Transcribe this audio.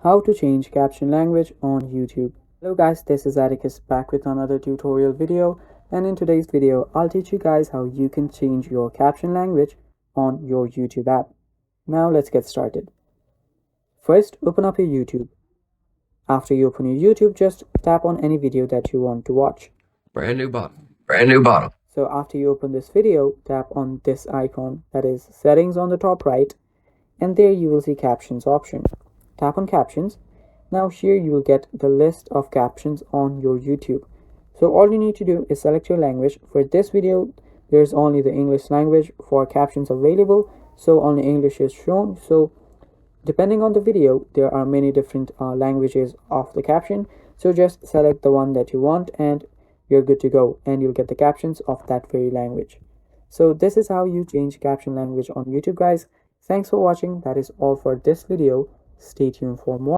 How to change caption language on YouTube. Hello guys, this is Atticus back with another tutorial video, and in today's video I'll teach you guys how you can change your caption language on your YouTube app. Now let's get started. First, open up your YouTube. After you open your YouTube, just tap on any video that you want to watch. Brand new bottle. So after you open this video, tap on this icon, that is settings on the top right, and there you will see captions option. Tap on captions. Now here you will get the list of captions on your YouTube. So all you need to do is select your language. For this video, there's only the English language for captions available, so only English is shown. So depending on the video, there are many different languages of the caption. So just select the one that you want and you're good to go, and you'll get the captions of that very language. So this is how you change caption language on YouTube, guys. Thanks for watching. That is all for this video. Stay tuned for more.